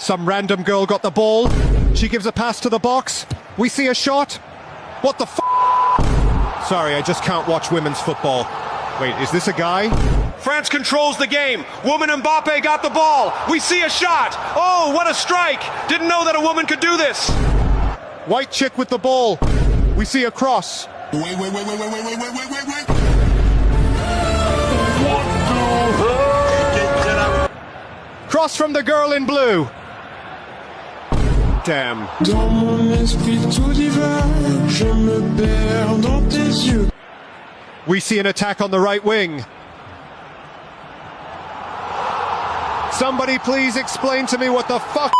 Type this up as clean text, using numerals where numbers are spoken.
Some random girl got the ball. She gives a pass to the box. We see a shot. What the f***? Sorry, I just can't watch women's football. Wait, is this a guy? France controls the game. Woman Mbappe got the ball. We see a shot. Oh, what a strike. Didn't know that a woman could do this. White chick with the ball. We see a cross. Wait. Cross from the girl in blue. Damn. Dans mon esprit tout divin, je me perds dans tes yeux. We see an attack on the right wing. Somebody please explain to me what the fuck